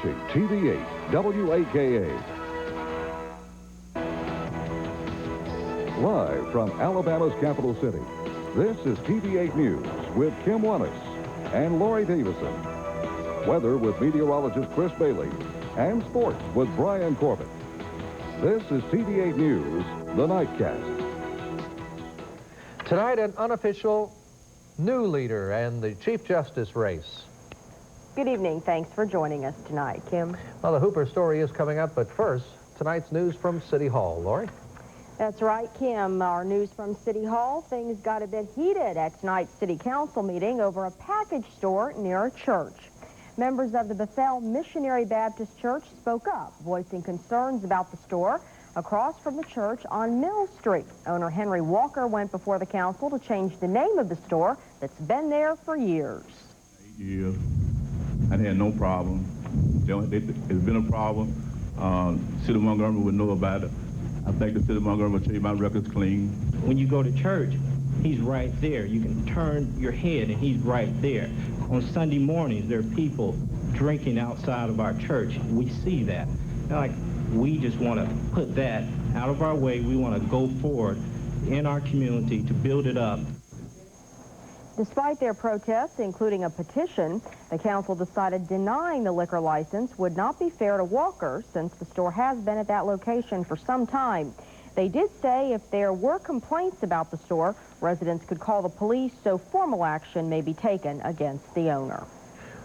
watching TV8 WAKA. Live from Alabama's capital city, this is TV8 News with Kim Wallace and Lori Davison. Weather with meteorologist Chris Bailey and sports with Brian Corbett. This is TV8 News, the Nightcast. Tonight, an unofficial new leader and the Chief Justice race. Good evening. Thanks for joining us tonight, Kim. Well, the Hooper story is coming up, but first, tonight's news from City Hall. Lori? That's right, Kim. Our news from City Hall. Things got a bit heated at tonight's City Council meeting over a package store near a church. Members of the Bethel Missionary Baptist Church spoke up, voicing concerns about the store across from the church on Mill Street. Owner Henry Walker went before the council to change the name of the store that's been there for years. 8 years. I had no problem. It's been a problem. City of Montgomery would know about it. I think the City of Montgomery will tell you my record's clean. When you go to church, he's right there. You can turn your head and he's right there. On Sunday mornings, there are people drinking outside of our church. We see that. We just want to put that out of our way. We want to go forward in our community to build it up. Despite their protests, including a petition, the council decided denying the liquor license would not be fair to Walker since the store has been at that location for some time. They did say if there were complaints about the store, residents could call the police so formal action may be taken against the owner.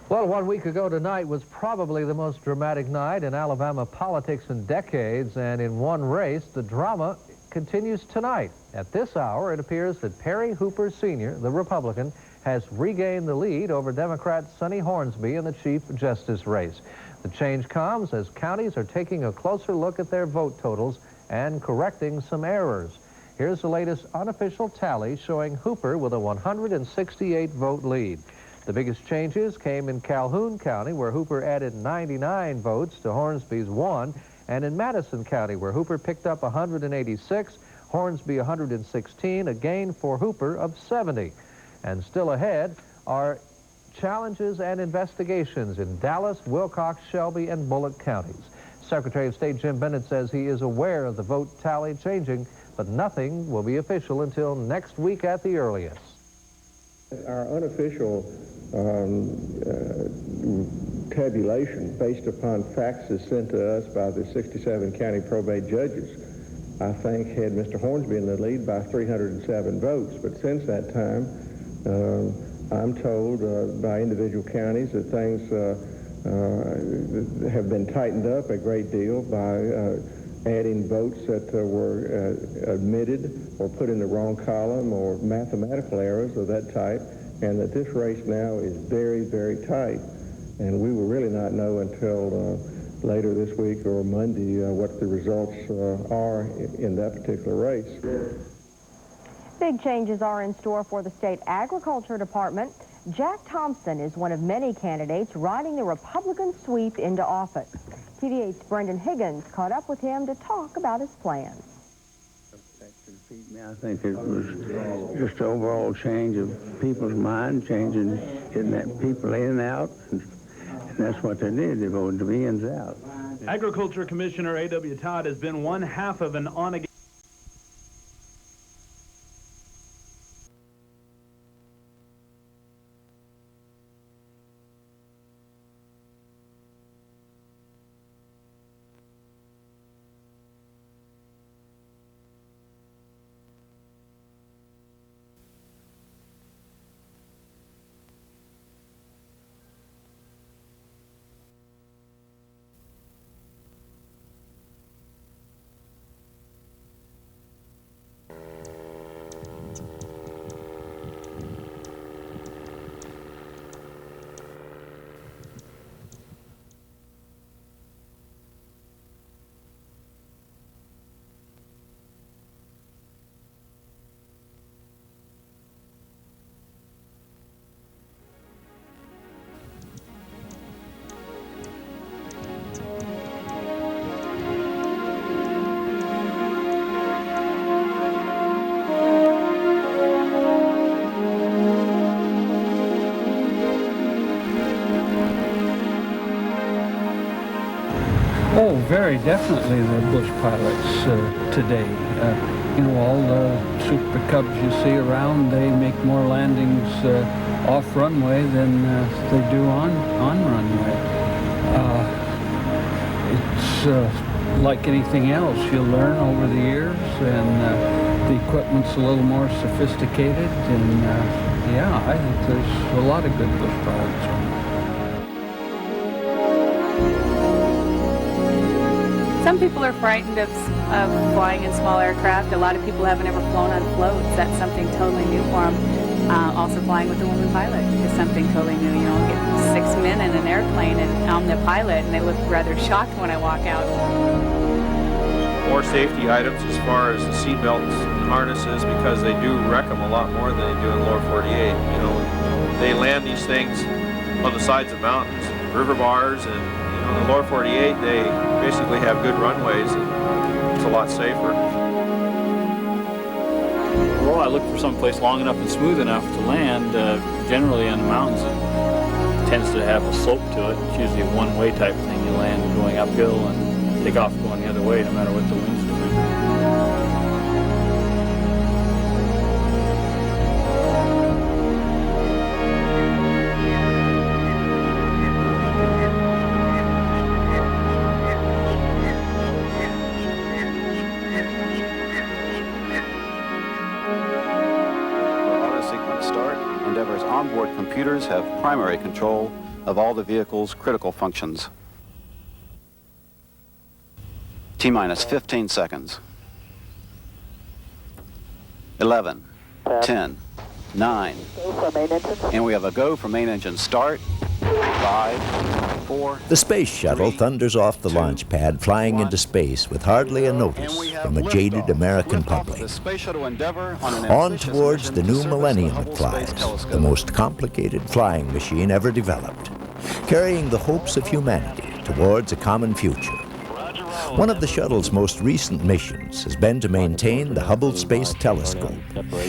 Well, 1 week ago tonight was probably the most dramatic night in Alabama politics in decades, and in one race, the drama continues tonight. At this hour, it appears that Perry Hooper Sr., the Republican, has regained the lead over Democrat Sonny Hornsby in the Chief Justice race. The change comes as counties are taking a closer look at their vote totals and correcting some errors. Here's the latest unofficial tally showing Hooper with a 168-vote lead. The biggest changes came in Calhoun County, where Hooper added 99 votes to Hornsby's 1, and in Madison County, where Hooper picked up 186, Hornsby 116, a gain for Hooper of 70. And still ahead are challenges and investigations in Dallas, Wilcox, Shelby, and Bullock counties. Secretary of State Jim Bennett says he is aware of the vote tally changing, but nothing will be official until next week at the earliest. Our unofficial tabulation based upon faxes sent to us by the 67 county probate judges, I think, had Mr. Hornsby in the lead by 307 votes. But since that time, I'm told by individual counties that things have been tightened up a great deal by adding votes that were omitted or put in the wrong column or mathematical errors of that type, and that this race now is very, very tight. And we will really not know until later this week or Monday what the results are in that particular race. Big changes are in store for the state agriculture department. Jack Thompson is one of many candidates riding the Republican sweep into office. TV8's Brendan Higgins caught up with him to talk about his plans. I think it was just an overall change of people's mind, changing, getting that people in and out, and that's what they did. They voted the ins out. Agriculture Commissioner A.W. Todd has been one half of an on-again. Oh, very definitely the bush pilots today. You know, all the Super Cubs you see around, they make more landings off runway than they do on runway. It's like anything else. You learn over the years, and the equipment's a little more sophisticated, and yeah, I think there's a lot of good bush pilots on. Some people are frightened of flying in small aircraft. A lot of people haven't ever flown on floats. That's something totally new for them. Also flying with a woman pilot is something totally new. You know, get 6 men in an airplane and I'm the pilot, and they look rather shocked when I walk out. More safety items as far as the seat belts and harnesses, because they do wreck them a lot more than they do in lower 48. You know, they land these things on the sides of mountains, river bars, and in the lower 48, they basically have good runways, and it's a lot safer. Well, I look for someplace long enough and smooth enough to land. Generally on the mountains, it tends to have a slope to it. It's usually a one-way type thing. You land going uphill and take off going the other way, no matter what the wind's doing. Onboard computers have primary control of all the vehicle's critical functions. T-minus 15 seconds. 11, 10, 9. And we have a go for main engine start. 5, 4. The space shuttle thunders off the launch pad, flying into space with hardly a notice from a jaded American public. On towards the new millennium it flies, the most complicated flying machine ever developed, carrying the hopes of humanity towards a common future. One of the shuttle's most recent missions has been to maintain the Hubble Space Telescope,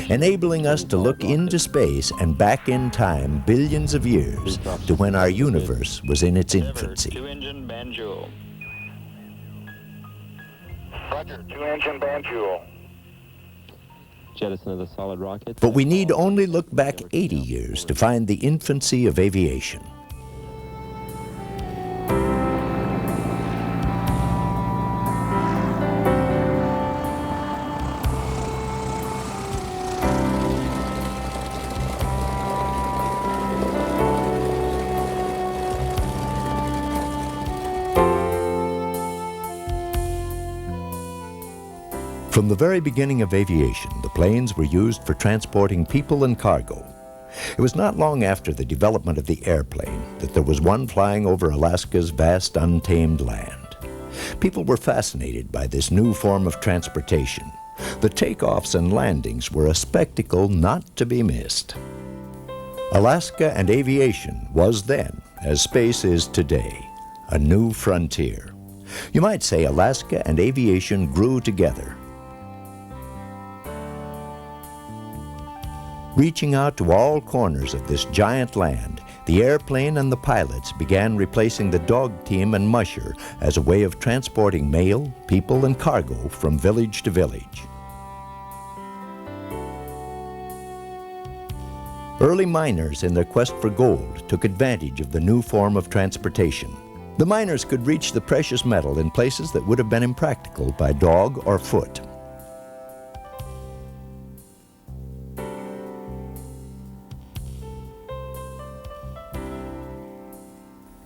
enabling us to look into space and back in time billions of years to when our universe was in its infancy. Two-engine Banjul. Roger, two-engine Banjul. Jettison of the solid rocket. But we need only look back 80 years to find the infancy of aviation. From the very beginning of aviation, the planes were used for transporting people and cargo. It was not long after the development of the airplane that there was one flying over Alaska's vast untamed land. People were fascinated by this new form of transportation. The takeoffs and landings were a spectacle not to be missed. Alaska and aviation was then, as space is today, a new frontier. You might say Alaska and aviation grew together. Reaching out to all corners of this giant land, the airplane and the pilots began replacing the dog team and musher as a way of transporting mail, people, and cargo from village to village. Early miners in their quest for gold took advantage of the new form of transportation. The miners could reach the precious metal in places that would have been impractical by dog or foot.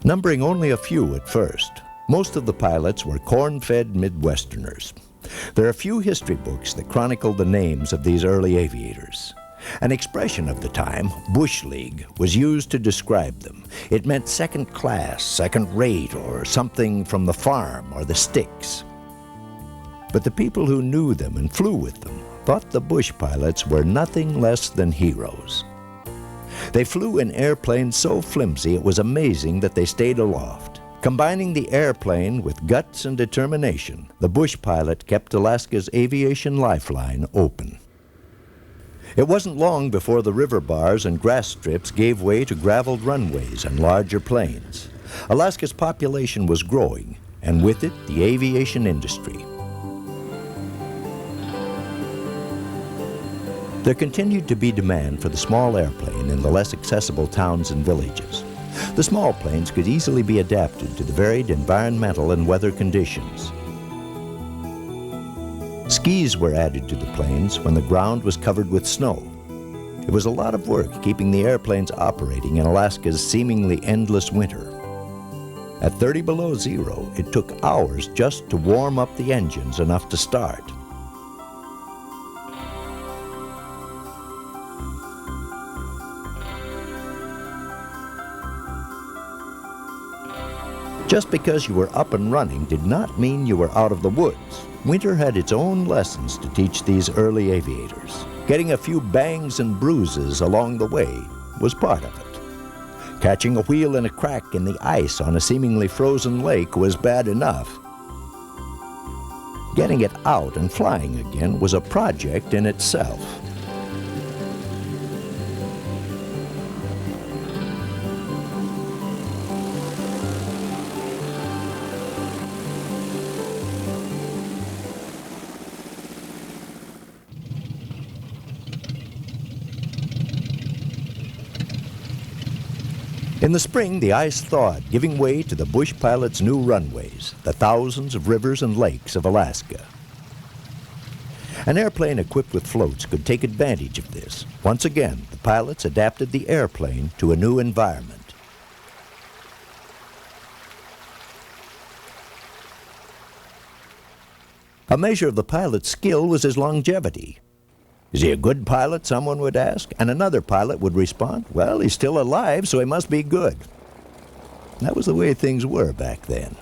Numbering only a few at first, most of the pilots were corn-fed Midwesterners. There are few history books that chronicle the names of these early aviators. An expression of the time, bush league, was used to describe them. It meant second class, second rate, or something from the farm or the sticks. But the people who knew them and flew with them thought the bush pilots were nothing less than heroes. They flew in airplanes so flimsy it was amazing that they stayed aloft. Combining the airplane with guts and determination, the bush pilot kept Alaska's aviation lifeline open. It wasn't long before the river bars and grass strips gave way to graveled runways and larger planes. Alaska's population was growing, and with it, the aviation industry. There continued to be demand for the small airplane in the less accessible towns and villages. The small planes could easily be adapted to the varied environmental and weather conditions. Skis were added to the planes when the ground was covered with snow. It was a lot of work keeping the airplanes operating in Alaska's seemingly endless winter. At 30 below zero, it took hours just to warm up the engines enough to start. Just because you were up and running did not mean you were out of the woods. Winter had its own lessons to teach these early aviators. Getting a few bangs and bruises along the way was part of it. Catching a wheel in a crack in the ice on a seemingly frozen lake was bad enough. Getting it out and flying again was a project in itself. In the spring, the ice thawed, giving way to the bush pilots' new runways, the thousands of rivers and lakes of Alaska. An airplane equipped with floats could take advantage of this. Once again, the pilots adapted the airplane to a new environment. A measure of the pilot's skill was his longevity. Is he a good pilot, someone would ask, and another pilot would respond, well, he's still alive, so he must be good. That was the way things were back then.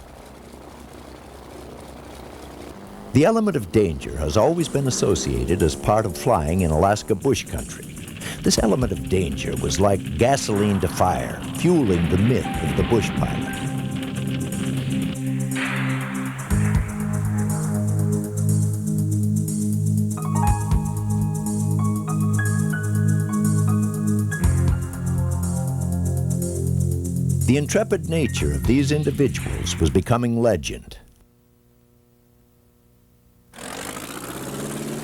The element of danger has always been associated as part of flying in Alaska bush country. This element of danger was like gasoline to fire, fueling the myth of the bush pilot. The intrepid nature of these individuals was becoming legend.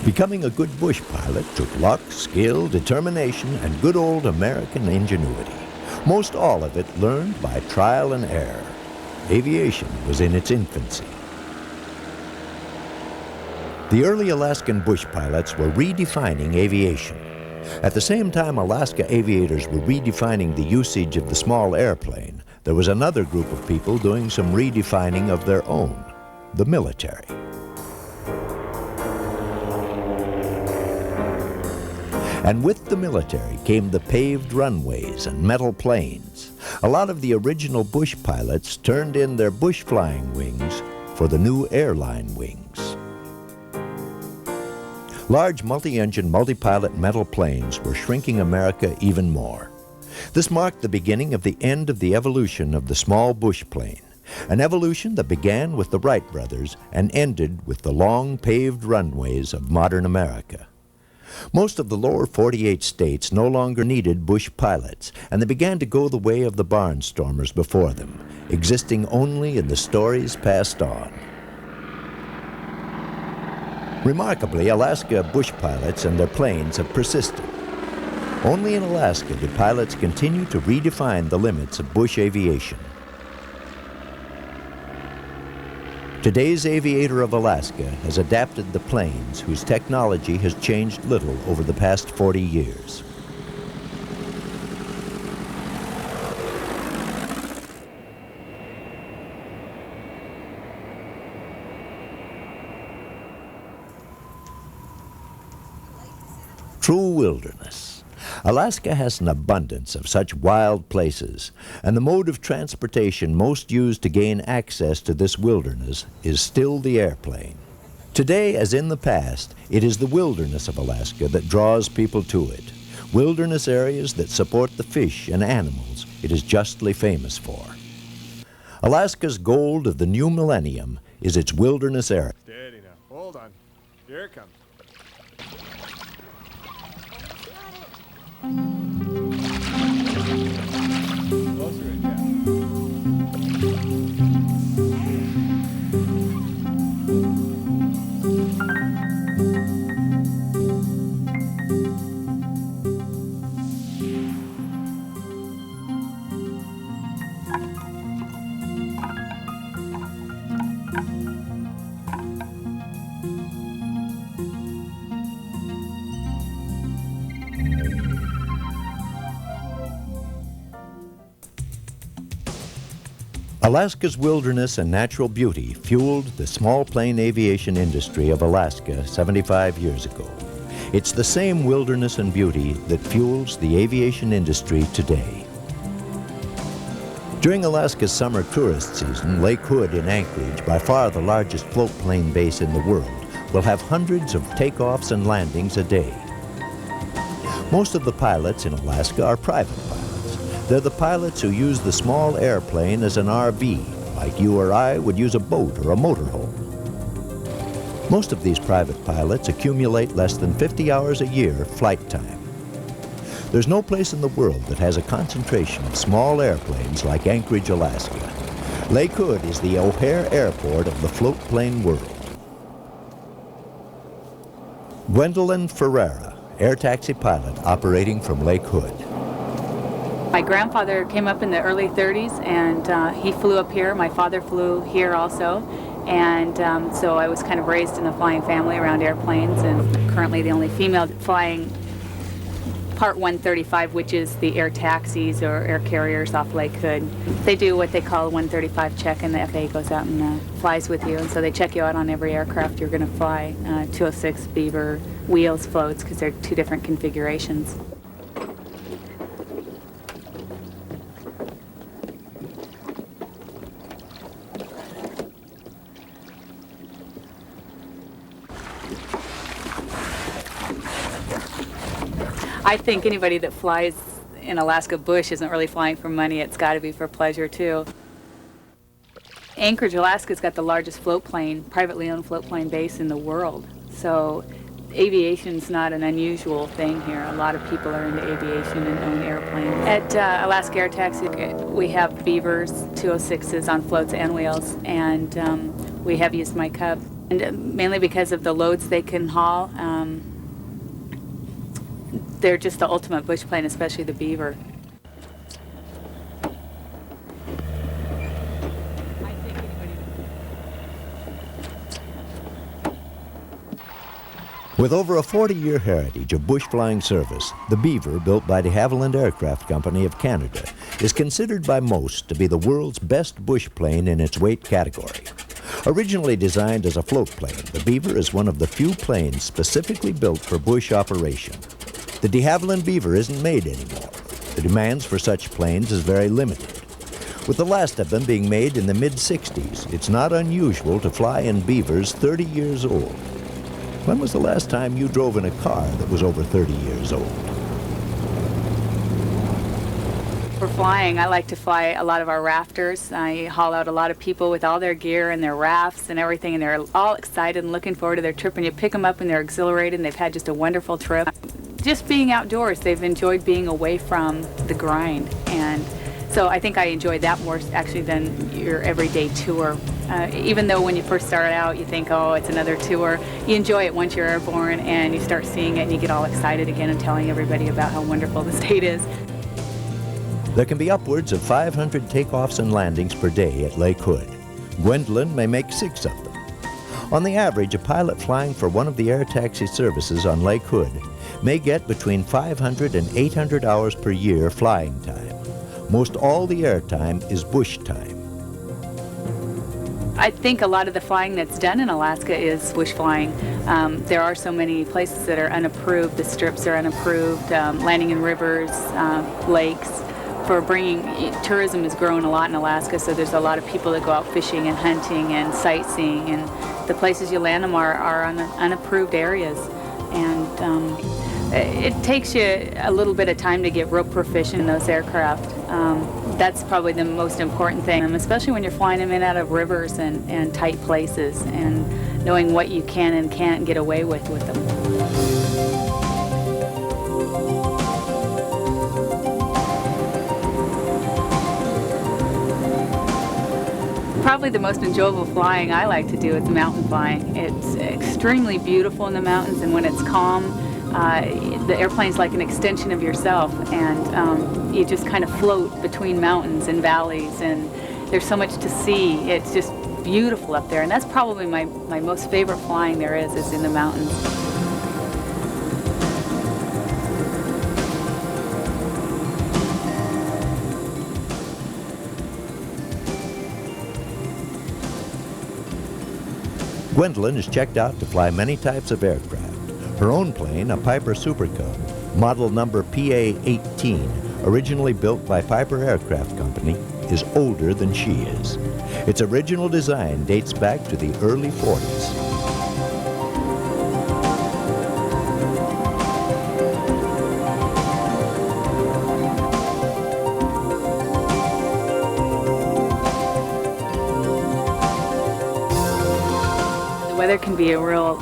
Becoming a good bush pilot took luck, skill, determination, and good old American ingenuity. Most all of it learned by trial and error. Aviation was in its infancy. The early Alaskan bush pilots were redefining aviation. At the same time Alaska aviators were redefining the usage of the small airplane, there was another group of people doing some redefining of their own, the military. And with the military came the paved runways and metal planes. A lot of the original bush pilots turned in their bush flying wings for the new airline wings. Large multi-engine, multi-pilot metal planes were shrinking America even more. This marked the beginning of the end of the evolution of the small bush plane, an evolution that began with the Wright brothers and ended with the long paved runways of modern America. Most of the lower 48 states no longer needed bush pilots, and they began to go the way of the barnstormers before them, existing only in the stories passed on. Remarkably, Alaska bush pilots and their planes have persisted. Only in Alaska do pilots continue to redefine the limits of bush aviation. Today's aviator of Alaska has adapted the planes whose technology has changed little over the past 40 years. True wilderness. Alaska has an abundance of such wild places, and the mode of transportation most used to gain access to this wilderness is still the airplane. Today, as in the past, it is the wilderness of Alaska that draws people to it. Wilderness areas that support the fish and animals it is justly famous for. Alaska's gold of the new millennium is its wilderness area. Steady now. Hold on. Here it comes. Closer in, yeah. Alaska's wilderness and natural beauty fueled the small plane aviation industry of Alaska 75 years ago. It's the same wilderness and beauty that fuels the aviation industry today. During Alaska's summer tourist season, Lake Hood in Anchorage, by far the largest float plane base in the world, will have hundreds of takeoffs and landings a day. Most of the pilots in Alaska are private pilots. They're the pilots who use the small airplane as an RV, like you or I would use a boat or a motorhome. Most of these private pilots accumulate less than 50 hours a year flight time. There's no place in the world that has a concentration of small airplanes like Anchorage, Alaska. Lake Hood is the O'Hare Airport of the float plane world. Gwendolyn Ferreira, air taxi pilot operating from Lake Hood. My grandfather came up in the early 30s, and he flew up here. My father flew here also, and so I was kind of raised in a flying family around airplanes, and currently the only female flying Part 135, which is the air taxis or air carriers off Lake Hood. They do what they call a 135 check, and the FAA goes out and flies with you, and so they check you out on every aircraft you're going to fly. 206 Beaver wheels floats, because they're two different configurations. I think anybody that flies in Alaska bush isn't really flying for money. It's got to be for pleasure, too. Anchorage, Alaska's got the largest float plane, privately owned float plane base in the world. So aviation's not an unusual thing here. A lot of people are into aviation and own airplanes. At Alaska Air Taxi, we have Beavers, 206s on floats and wheels, and we have used my Cub. And mainly because of the loads they can haul. They're just the ultimate bush plane, especially the Beaver. With over a 40-year heritage of bush flying service, the Beaver, built by de Havilland Aircraft Company of Canada, is considered by most to be the world's best bush plane in its weight category. Originally designed as a float plane, the Beaver is one of the few planes specifically built for bush operation. The de Havilland Beaver isn't made anymore. The demands for such planes is very limited. With the last of them being made in the mid-60s, it's not unusual to fly in Beavers 30 years old. When was the last time you drove in a car that was over 30 years old? For flying, I like to fly a lot of our rafters. I haul out a lot of people with all their gear and their rafts and everything, and they're all excited and looking forward to their trip, and you pick them up and they're exhilarated and they've had just a wonderful trip. Just being outdoors, they've enjoyed being away from the grind, and so I think I enjoy that more actually than your everyday tour. Even though when you first start out you think, oh, it's another tour, you enjoy it once you're airborne and you start seeing it and you get all excited again and telling everybody about how wonderful the state is. There can be upwards of 500 takeoffs and landings per day at Lake Hood. Gwendolyn may make 6 of them. On the average, a pilot flying for one of the air taxi services on Lake Hood may get between 500 and 800 hours per year flying time. Most all the air time is bush time. I think a lot of the flying that's done in Alaska is bush flying. There are so many places that are unapproved. The strips are unapproved, landing in rivers, lakes. For bringing, tourism has grown a lot in Alaska, so there's a lot of people that go out fishing and hunting and sightseeing, and the places you land them are on unapproved areas. And it takes you a little bit of time to get real proficient in those aircraft. That's probably the most important thing, especially when you're flying them in out of rivers and tight places, and knowing what you can and can't get away with them. Probably the most enjoyable flying I like to do is mountain flying. It's extremely beautiful in the mountains, and when it's calm, the airplane's like an extension of yourself, and you just kind of float between mountains and valleys, and there's so much to see. It's just beautiful up there, and that's probably my most favorite flying there is in the mountains. Gwendolyn is checked out to fly many types of aircraft. Her own plane, a Piper Super Cub, model number PA-18, originally built by Piper Aircraft Company, is older than she is. Its original design dates back to the early 40s. The weather can be a real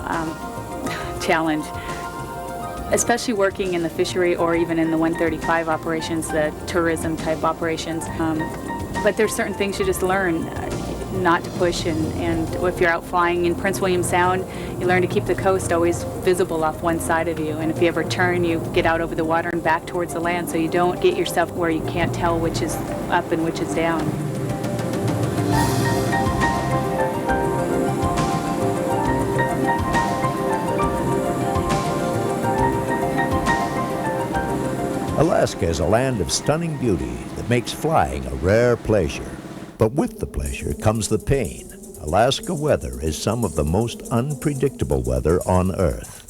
challenge, especially working in the fishery or even in the 135 operations, the tourism type operations. But there's certain things you just learn not to push, and if you're out flying in Prince William Sound, you learn to keep the coast always visible off one side of you, and if you ever turn, you get out over the water and back towards the land so you don't get yourself where you can't tell which is up and which is down. Alaska is a land of stunning beauty that makes flying a rare pleasure. But with the pleasure comes the pain. Alaska weather is some of the most unpredictable weather on Earth.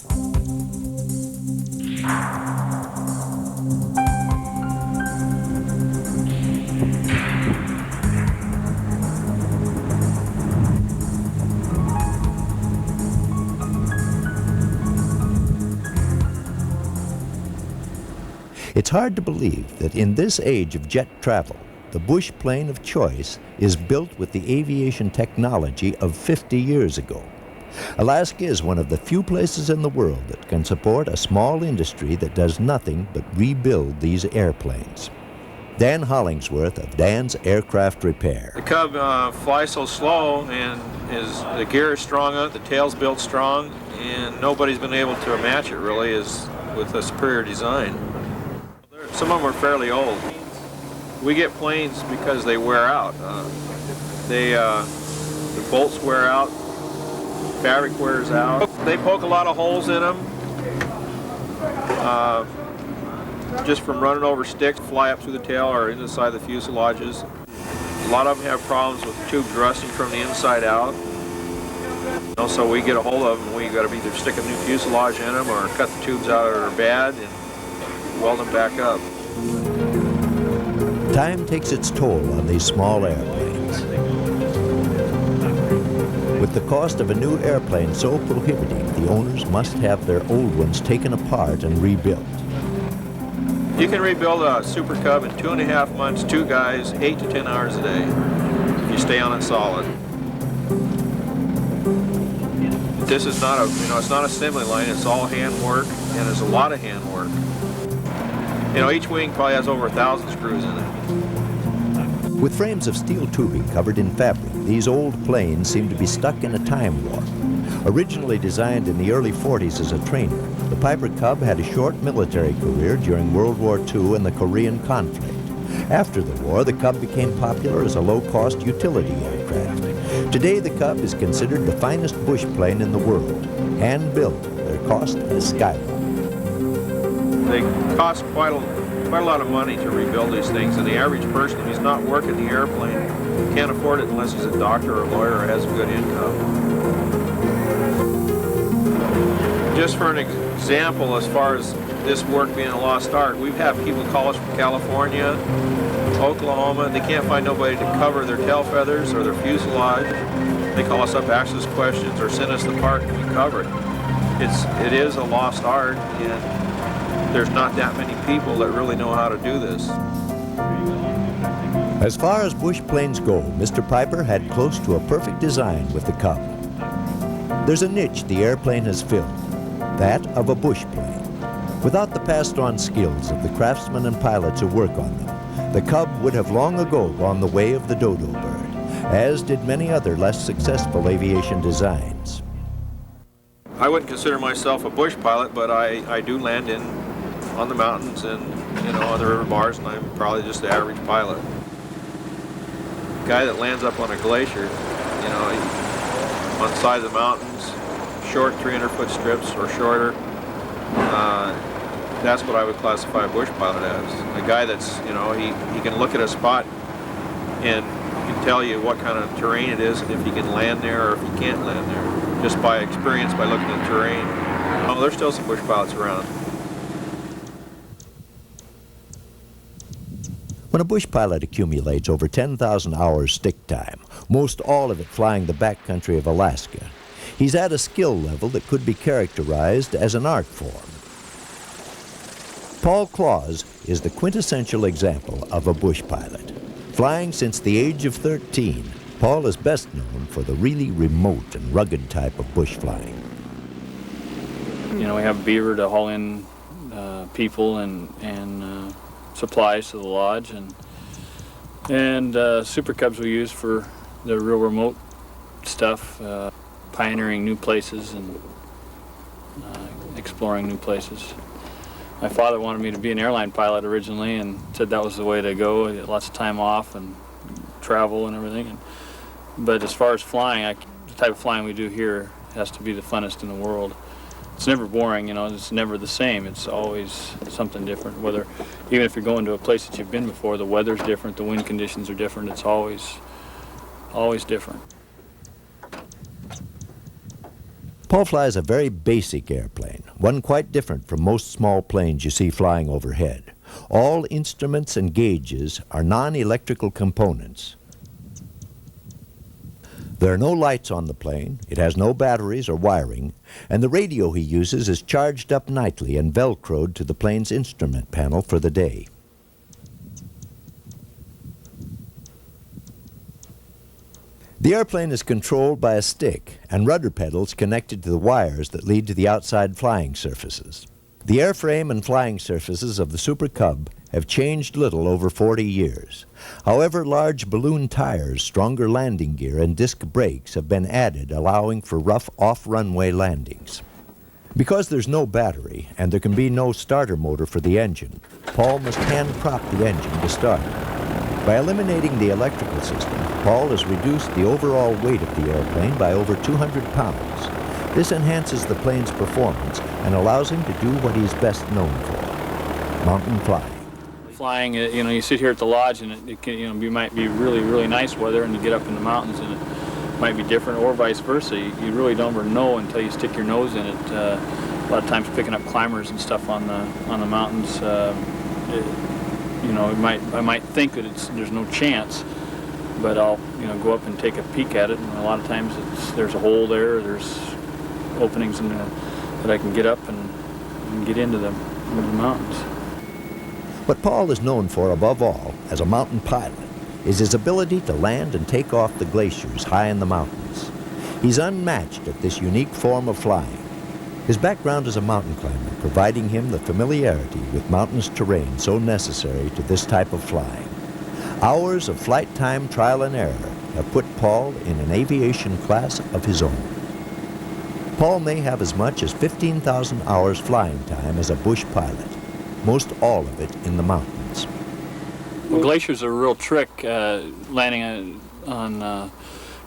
It's hard to believe that in this age of jet travel, the bush plane of choice is built with the aviation technology of 50 years ago. Alaska is one of the few places in the world that can support a small industry that does nothing but rebuild these airplanes. Dan Hollingsworth of Dan's Aircraft Repair. The Cub flies so slow, and the gear is strong on it, the tail's built strong, and nobody's been able to match it really with a superior design. Some of them are fairly old. We get planes because they wear out. The bolts wear out, fabric wears out. They poke a lot of holes in them, just from running over sticks, fly up through the tail or inside the fuselages. A lot of them have problems with tubes rusting from the inside out. So we get a hold of them, we got to either stick a new fuselage in them or cut the tubes out that are bad and weld them back up. Time takes its toll on these small airplanes. With the cost of a new airplane so prohibitive, the owners must have their old ones taken apart and rebuilt. You can rebuild a Super Cub in 2.5 months, 2 guys, 8 to 10 hours a day, if you stay on it solid. This is not it's not assembly line, it's all hand work, and there's a lot of hand work. Each wing probably has over 1,000 screws in it. With frames of steel tubing covered in fabric, these old planes seem to be stuck in a time warp. Originally designed in the early 40s as a trainer, the Piper Cub had a short military career during World War II and the Korean conflict. After the war, the Cub became popular as a low-cost utility aircraft. Today, the Cub is considered the finest bush plane in the world. Hand-built, their cost has skyrocketed. They cost quite a lot of money to rebuild these things, and the average person who's not working the airplane can't afford it unless he's a doctor or a lawyer or has a good income. Just for an example, as far as this work being a lost art, we've had people call us from California, Oklahoma, and they can't find nobody to cover their tail feathers or their fuselage. They call us up, ask us questions, or send us the part and we cover it. It is a lost art, and there's not that many people that really know how to do this. As far as bush planes go, Mr. Piper had close to a perfect design with the Cub. There's a niche the airplane has filled, that of a bush plane. Without the passed-on skills of the craftsmen and pilots who work on them, the Cub would have long ago gone the way of the dodo bird, as did many other less successful aviation designs. I wouldn't consider myself a bush pilot, but I do land on the mountains and on the river bars, and I'm probably just the average pilot. The guy that lands up on a glacier, on the side of the mountains, short 300-foot strips or shorter, that's what I would classify a bush pilot as. A guy that's, he can look at a spot and can tell you what kind of terrain it is and if he can land there or if he can't land there. just by experience, by looking at the terrain. Oh, there's still some bush pilots around. When a bush pilot accumulates over 10,000 hours stick time, most all of it flying the backcountry of Alaska, he's at a skill level that could be characterized as an art form. Paul Claus is the quintessential example of a bush pilot. Flying since the age of 13, Paul is best known for the really remote and rugged type of bush flying. You know, we have beaver to haul in people and supplies to the lodge, and Super Cubs we use for the real remote stuff, pioneering new places and exploring new places. My father wanted me to be an airline pilot originally and said that was the way to go. Lots of time off and travel and everything. But as far as flying, the type of flying we do here has to be the funnest in the world. It's never boring, you know, it's never the same. It's always something different. Even if you're going to a place that you've been before, the weather's different, the wind conditions are different. It's always different. Paul flies a very basic airplane, one quite different from most small planes you see flying overhead. All instruments and gauges are non-electrical components. There are no lights on the plane, it has no batteries or wiring, and the radio he uses is charged up nightly and velcroed to the plane's instrument panel for the day. The airplane is controlled by a stick and rudder pedals connected to the wires that lead to the outside flying surfaces. The airframe and flying surfaces of the Super Cub have changed little over 40 years. However, large balloon tires, stronger landing gear, and disc brakes have been added, allowing for rough off-runway landings. Because there's no battery and there can be no starter motor for the engine, Paul must hand-prop the engine to start. By eliminating the electrical system, Paul has reduced the overall weight of the airplane by over 200 pounds. This enhances the plane's performance and allows him to do what he's best known for, mountain flying. Flying, you know, you sit here at the lodge and it can, you know, might be really, really nice weather, and you get up in the mountains and it might be different, or vice versa. You really don't ever know until you stick your nose in it. A lot of times picking up climbers and stuff on the mountains, you know, I might think that there's no chance, but I'll, you know, go up and take a peek at it, and a lot of times there's a hole there, there's openings in there that I can get up and get into the mountains. What Paul is known for above all as a mountain pilot is his ability to land and take off the glaciers high in the mountains. He's unmatched at this unique form of flying. His background as a mountain climber, providing him the familiarity with mountainous terrain so necessary to this type of flying. Hours of flight time trial and error have put Paul in an aviation class of his own. Paul may have as much as 15,000 hours flying time as a bush pilot, most all of it in the mountains. Well, glaciers are a real trick, landing on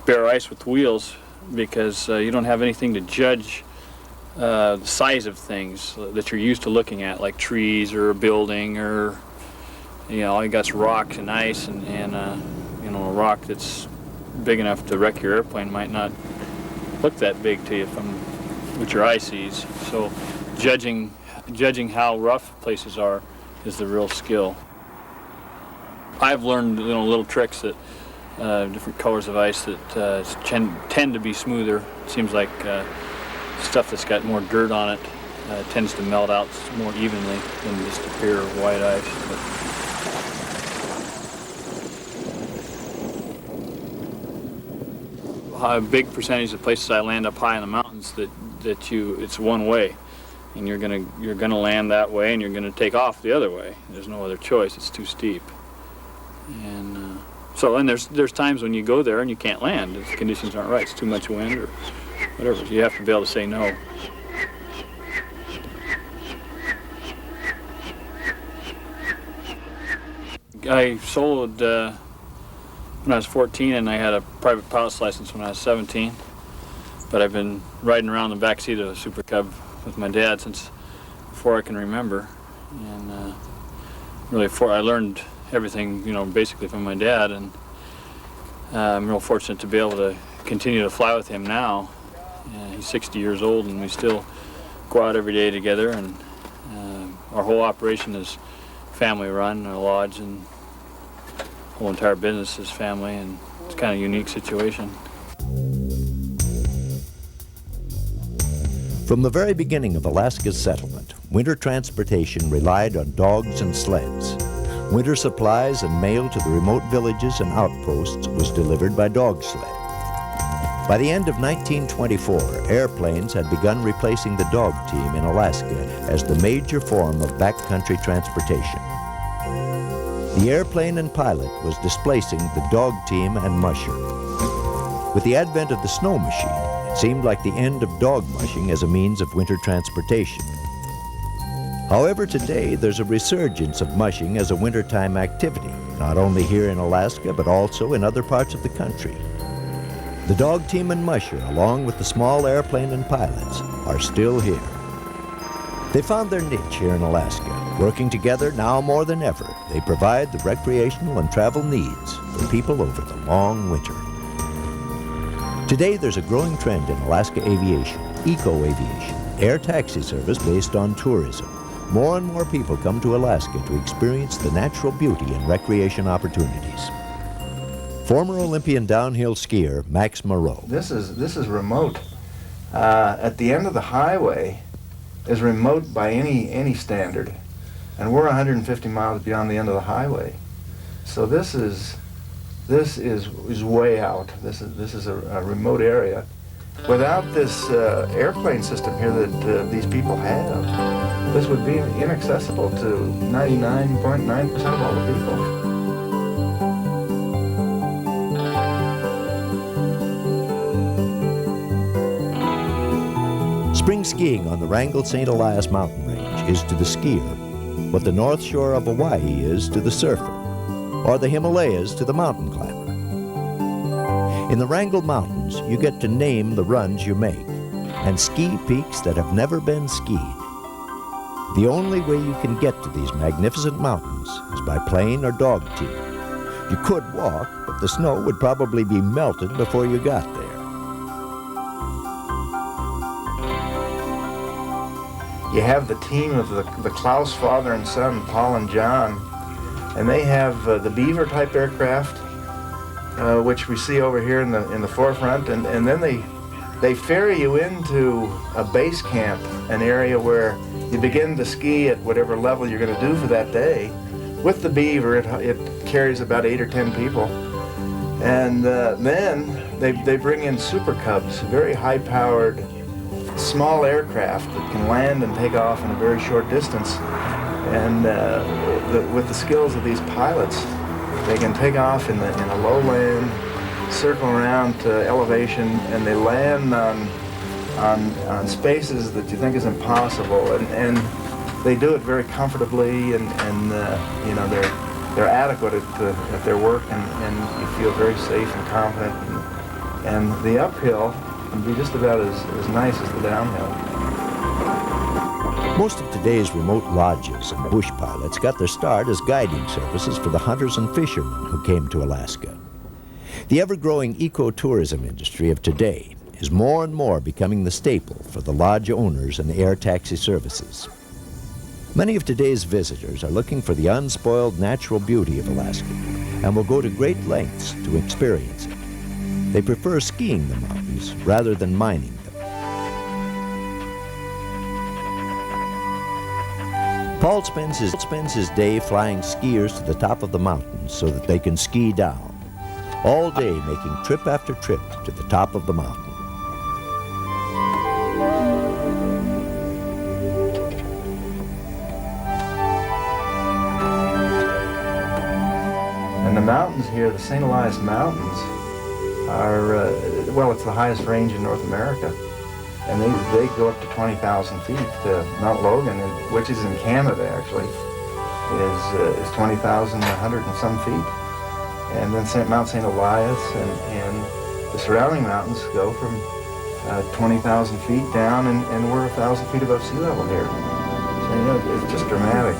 bare ice with wheels, because you don't have anything to judge the size of things that you're used to looking at, like trees or a building, or, you know, all you got's rocks and ice, and you know, a rock that's big enough to wreck your airplane might not look that big to you from what your eye sees. So judging how rough places are is the real skill. I've learned, you know, little tricks that different colors of ice that tend to be smoother. It seems like stuff that's got more dirt on it tends to melt out more evenly than just a pure white ice. A big percentage of places I land up high in the mountains it's one way, and you're gonna land that way, and you're gonna take off the other way. There's no other choice. It's too steep, and there's times when you go there and you can't land. The conditions aren't right. It's too much wind or whatever. You have to be able to say no. I soloed when I was 14, and I had a private pilot's license when I was 17. But I've been riding around the back seat of a Super Cub with my dad since before I can remember, and I learned everything, you know, basically from my dad, and I'm real fortunate to be able to continue to fly with him now. He's 60 years old, and we still go out every day together, and our whole operation is family run, our lodge and whole entire business is family, and it's kind of a unique situation. From the very beginning of Alaska's settlement, winter transportation relied on dogs and sleds. Winter supplies and mail to the remote villages and outposts was delivered by dog sled. By the end of 1924, airplanes had begun replacing the dog team in Alaska as the major form of backcountry transportation. The airplane and pilot was displacing the dog team and musher. With the advent of the snow machine, it seemed like the end of dog mushing as a means of winter transportation. However, today there's a resurgence of mushing as a wintertime activity, not only here in Alaska, but also in other parts of the country. The dog team and musher, along with the small airplane and pilots, are still here. They found their niche here in Alaska. Working together now more than ever, they provide the recreational and travel needs for people over the long winter. Today, there's a growing trend in Alaska aviation, eco-aviation, air taxi service based on tourism. More and more people come to Alaska to experience the natural beauty and recreation opportunities. Former Olympian downhill skier Max Moreau. This is remote. At the end of the highway is remote by any standard, and we're 150 miles beyond the end of the highway. So this is way out. This is a remote area. Without this airplane system here that these people have, this would be inaccessible to 99.9% of all the people. Spring skiing on the Wrangell-St. Elias mountain range is to the skier what the North Shore of Hawaii is to the surfer, or the Himalayas to the mountain climber. In the Wrangell Mountains, you get to name the runs you make and ski peaks that have never been skied. The only way you can get to these magnificent mountains is by plane or dog team. You could walk, but the snow would probably be melted before you got there. You have the team of the Klaus father and son, Paul and John, and they have the Beaver type aircraft, which we see over here in the forefront, and then they ferry you into a base camp, an area where you begin to ski at whatever level you're going to do for that day. With the Beaver, it carries about 8 or 10 people, and then they bring in Super Cubs, very high-powered small aircraft that can land and take off in a very short distance. And with the skills of these pilots, they can take off in a low land, circle around to elevation, and they land on spaces that you think is impossible. And they do it very comfortably, and you know, they're adequate at their work, and you feel very safe and confident. And the uphill can be just about as nice as the downhill. Most of today's remote lodges and bush pilots got their start as guiding services for the hunters and fishermen who came to Alaska. The ever-growing ecotourism industry of today is more and more becoming the staple for the lodge owners and the air taxi services. Many of today's visitors are looking for the unspoiled natural beauty of Alaska and will go to great lengths to experience it. They prefer skiing the mountains rather than mining them. Paul spends his day flying skiers to the top of the mountains so that they can ski down, all day making trip after trip to the top of the mountain. And the mountains here, the St. Elias Mountains, are, well, it's the highest range in North America. And they go up to 20,000 feet. Mount Logan, which is in Canada actually, is 20,100 and some feet. And then Mount St. Elias and the surrounding mountains go from 20,000 feet down, and we're 1,000 feet above sea level here. So, you know, it's just dramatic.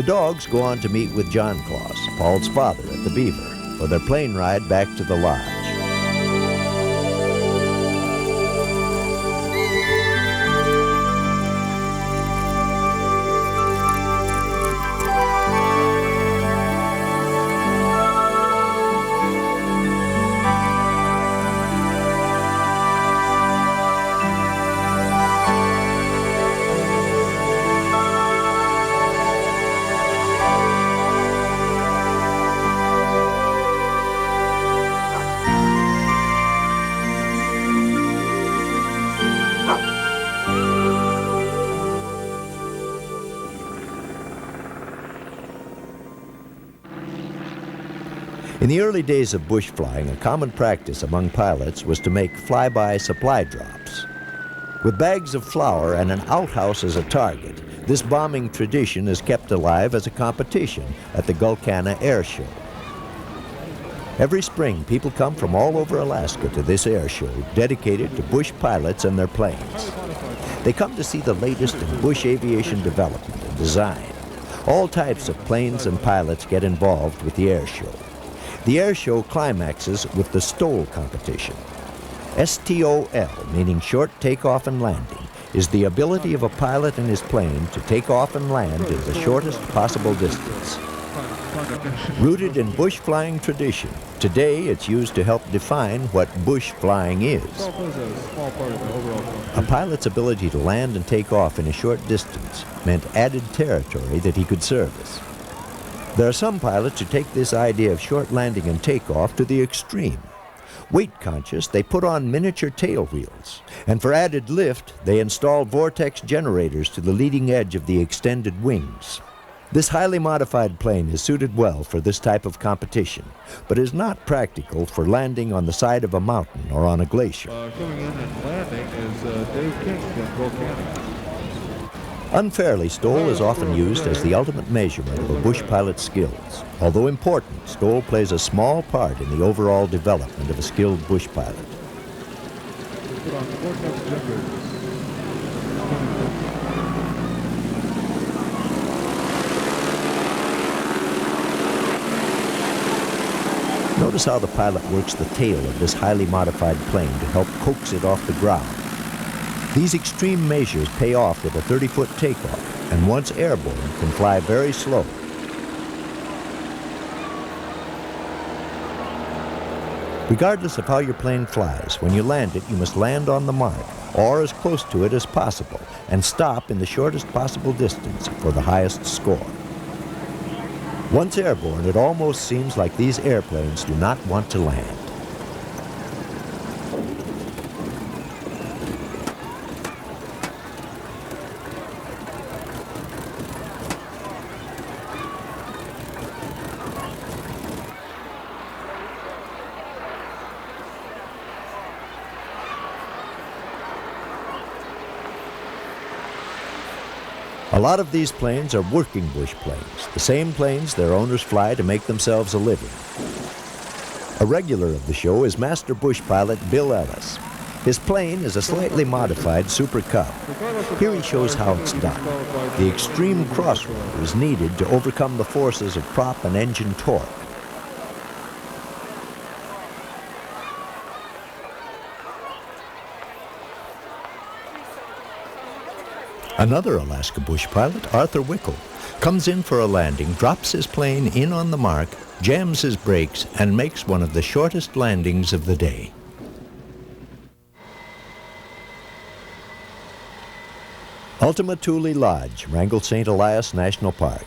dogs go on to meet with John Claus, Paul's father, at the Beaver for their plane ride back to the lodge. In the early days of bush flying, a common practice among pilots was to make flyby supply drops. With bags of flour and an outhouse as a target, this bombing tradition is kept alive as a competition at the Gulkana Air Show. Every spring, people come from all over Alaska to this air show dedicated to bush pilots and their planes. They come to see the latest in bush aviation development and design. All types of planes and pilots get involved with the air show. The air show climaxes with the STOL competition. STOL, meaning short takeoff and landing, is the ability of a pilot and his plane to take off and land in the shortest possible distance. Rooted in bush flying tradition, today it's used to help define what bush flying is. A pilot's ability to land and take off in a short distance meant added territory that he could service. There are some pilots who take this idea of short landing and takeoff to the extreme. Weight conscious, they put on miniature tail wheels, and for added lift, they install vortex generators to the leading edge of the extended wings. This highly modified plane is suited well for this type of competition, but is not practical for landing on the side of a mountain or on a glacier. Coming in and landing is Dave King from Gulkana. Unfairly, STOL is often used as the ultimate measurement of a bush pilot's skills. Although important, STOL plays a small part in the overall development of a skilled bush pilot. Notice how the pilot works the tail of this highly modified plane to help coax it off the ground. These extreme measures pay off with a 30-foot takeoff, and once airborne, can fly very slow. Regardless of how your plane flies, when you land it, you must land on the mark, or as close to it as possible, and stop in the shortest possible distance for the highest score. Once airborne, it almost seems like these airplanes do not want to land. A lot of these planes are working bush planes, the same planes their owners fly to make themselves a living. A regular of the show is master bush pilot Bill Ellis. His plane is a slightly modified Super Cub. Here he shows how it's done. The extreme crossroad is needed to overcome the forces of prop and engine torque. Another Alaska bush pilot, Arthur Wickel, comes in for a landing, drops his plane in on the mark, jams his brakes, and makes one of the shortest landings of the day. Ultima Thule Lodge, Wrangell St. Elias National Park,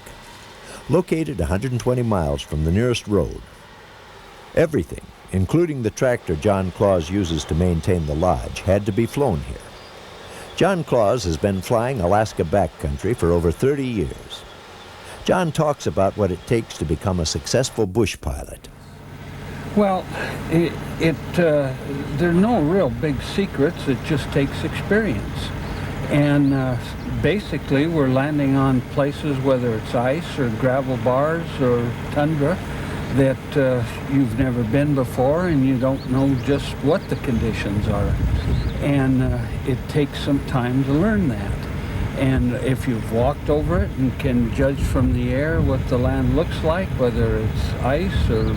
located 120 miles from the nearest road. Everything, including the tractor John Claus uses to maintain the lodge, had to be flown here. John Claus has been flying Alaska backcountry for over 30 years. John talks about what it takes to become a successful bush pilot. Well, there are no real big secrets. It just takes experience. And basically, we're landing on places, whether it's ice or gravel bars or tundra, that you've never been before, and you don't know just what the conditions are. And it takes some time to learn that. And if you've walked over it and can judge from the air what the land looks like, whether it's ice or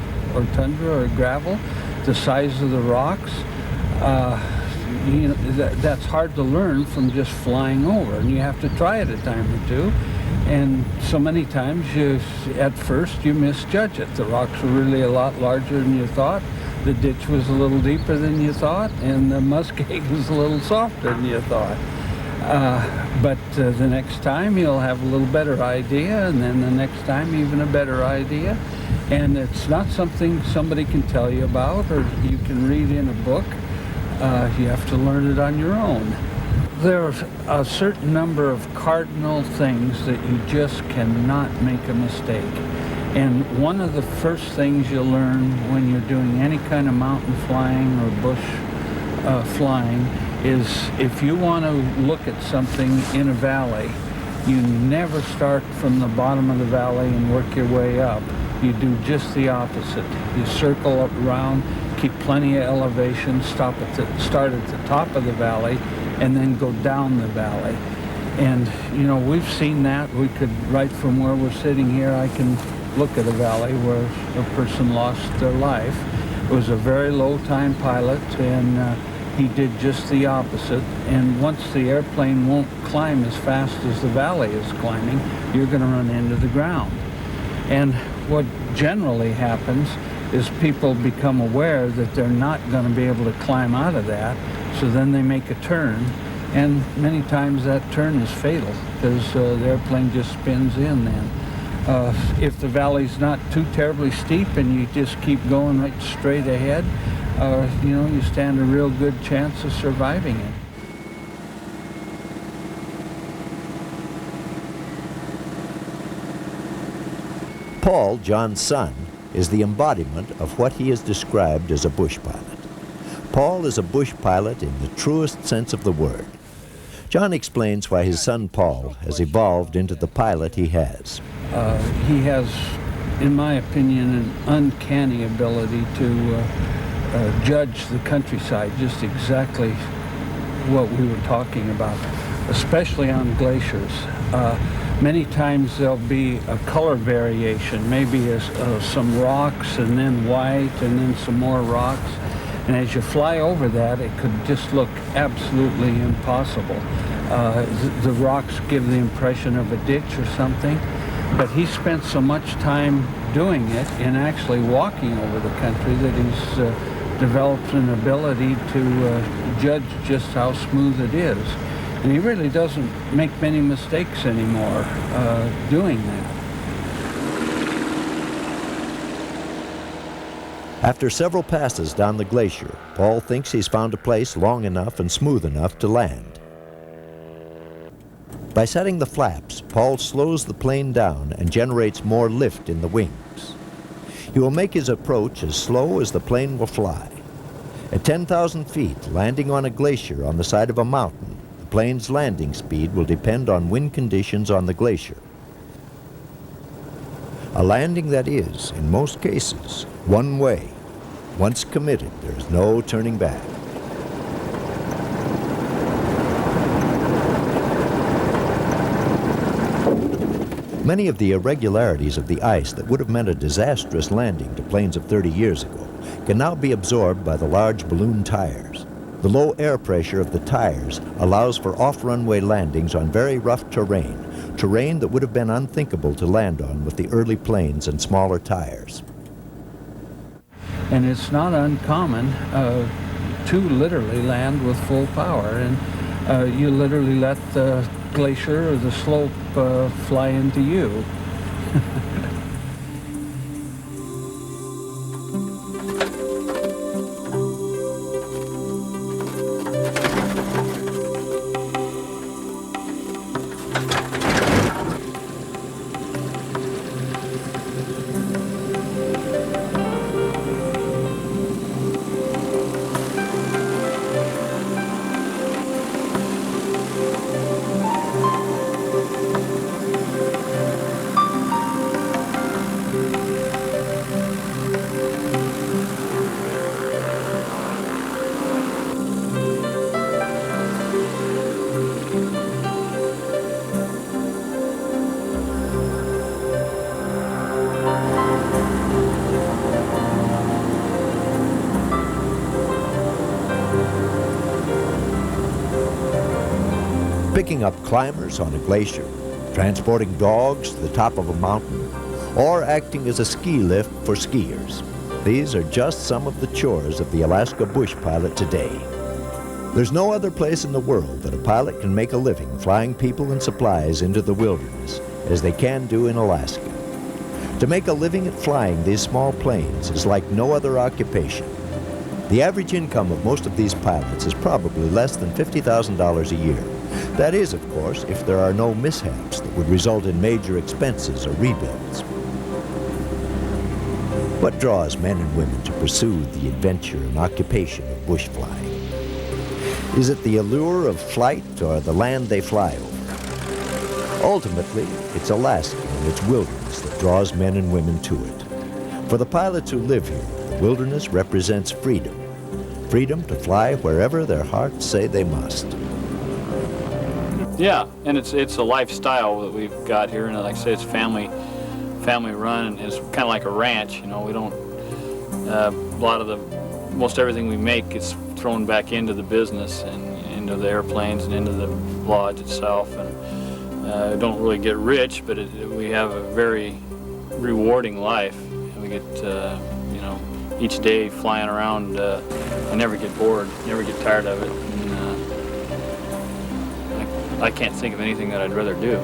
tundra or gravel, the size of the rocks, that's hard to learn from just flying over, and you have to try it a time or two. And so many times, at first, you misjudge it. The rocks were really a lot larger than you thought. The ditch was a little deeper than you thought, and the muskeg was a little softer than you thought. But the next time, you'll have a little better idea, and then the next time, even a better idea. And it's not something somebody can tell you about or you can read in a book. You have to learn it on your own. There are a certain number of cardinal things that you just cannot make a mistake. And one of the first things you'll learn when you're doing any kind of mountain flying or bush flying is if you want to look at something in a valley, you never start from the bottom of the valley and work your way up. You do just the opposite. You circle up around, keep plenty of elevation, start at the top of the valley, and then go down the valley. And, you know, we've seen that. We could, right from where we're sitting here, I can look at a valley where a person lost their life. It was a very low-time pilot, and he did just the opposite. And once the airplane won't climb as fast as the valley is climbing, you're going to run into the ground. And what generally happens is people become aware that they're not going to be able to climb out of that, so then they make a turn, and many times that turn is fatal because the airplane just spins in then. If the valley's not too terribly steep and you just keep going right straight ahead, you know, you stand a real good chance of surviving it. Paul, John's son, is the embodiment of what he has described as a bush pilot. Paul is a bush pilot in the truest sense of the word. John explains why his son Paul has evolved into the pilot he has. He has, in my opinion, an uncanny ability to judge the countryside, just exactly what we were talking about, especially on glaciers. Many times there'll be a color variation, maybe some rocks and then white and then some more rocks. And as you fly over that, it could just look absolutely impossible. The rocks give the impression of a ditch or something, but he spent so much time doing it and actually walking over the country that he's developed an ability to judge just how smooth it is. And he really doesn't make many mistakes anymore doing that. After several passes down the glacier, Paul thinks he's found a place long enough and smooth enough to land. By setting the flaps, Paul slows the plane down and generates more lift in the wings. He will make his approach as slow as the plane will fly. At 10,000 feet, landing on a glacier on the side of a mountain, the plane's landing speed will depend on wind conditions on the glacier. A landing that is, in most cases, one way. Once committed, there's no turning back. Many of the irregularities of the ice that would have meant a disastrous landing to planes of 30 years ago can now be absorbed by the large balloon tires. The low air pressure of the tires allows for off-runway landings on very rough terrain that would have been unthinkable to land on with the early planes and smaller tires. And it's not uncommon to literally land with full power, and you literally let the glacier or the slope fly into you. picking up climbers on a glacier, transporting dogs to the top of a mountain, or acting as a ski lift for skiers. These are just some of the chores of the Alaska bush pilot today. There's no other place in the world that a pilot can make a living flying people and supplies into the wilderness as they can do in Alaska. To make a living at flying these small planes is like no other occupation. The average income of most of these pilots is probably less than $50,000 a year. That is, of course, if there are no mishaps that would result in major expenses or rebuilds. What draws men and women to pursue the adventure and occupation of bush flying? Is it the allure of flight or the land they fly over? Ultimately, it's Alaska and its wilderness that draws men and women to it. For the pilots who live here, the wilderness represents freedom. Freedom to fly wherever their hearts say they must. Yeah, and it's a lifestyle that we've got here, and like I say, it's family run, and it's kind of like a ranch. You know, we don't most everything we make gets thrown back into the business and into the airplanes and into the lodge itself, and don't really get rich, but we have a very rewarding life. We get each day flying around. I never get bored, never get tired of it. And I can't think of anything that I'd rather do.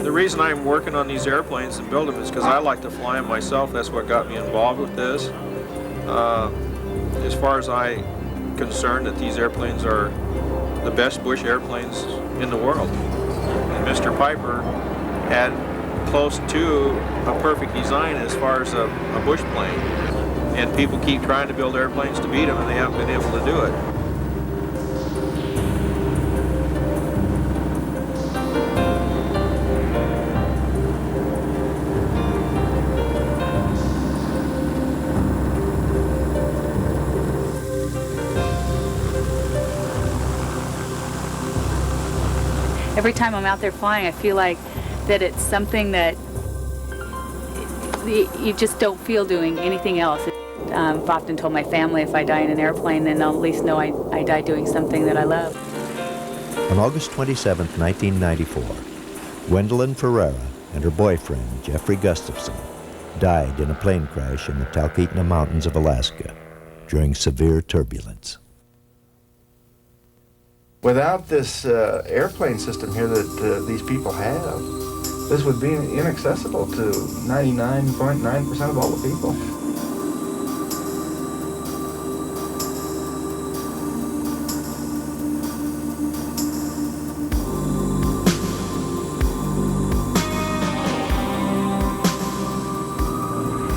The reason I'm working on these airplanes and build them is because I like to fly them myself. That's what got me involved with this. As far as I'm concerned, that these airplanes are the best bush airplanes in the world. And Mr. Piper had close to a perfect design as far as a bush plane. And people keep trying to build airplanes to beat them, and they haven't been able to do it. Every time I'm out there flying, I feel like that it's something that you just don't feel doing anything else. I've often told my family if I die in an airplane, then they'll at least know I died doing something that I love. On August 27, 1994, Gwendolyn Ferreira and her boyfriend, Jeffrey Gustafson, died in a plane crash in the Talkeetna Mountains of Alaska during severe turbulence. Without this airplane system here that these people have, this would be inaccessible to 99.9% of all the people.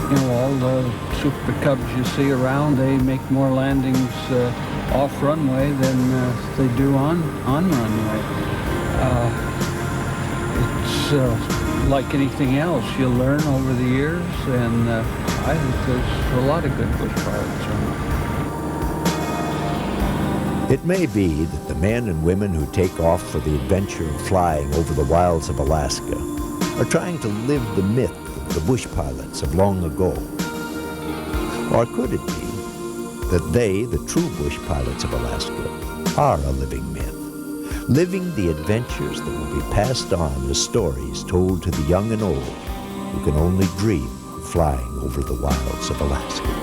You know, all the Super Cubs you see around, they make more landings off runway than they do on runway. It's like anything else. You learn over the years, and I think there's a lot of good bush pilots around. It may be that the men and women who take off for the adventure of flying over the wilds of Alaska are trying to live the myth of the bush pilots of long ago. Or could it be that they, the true bush pilots of Alaska, are a living myth, living the adventures that will be passed on as stories told to the young and old who can only dream of flying over the wilds of Alaska?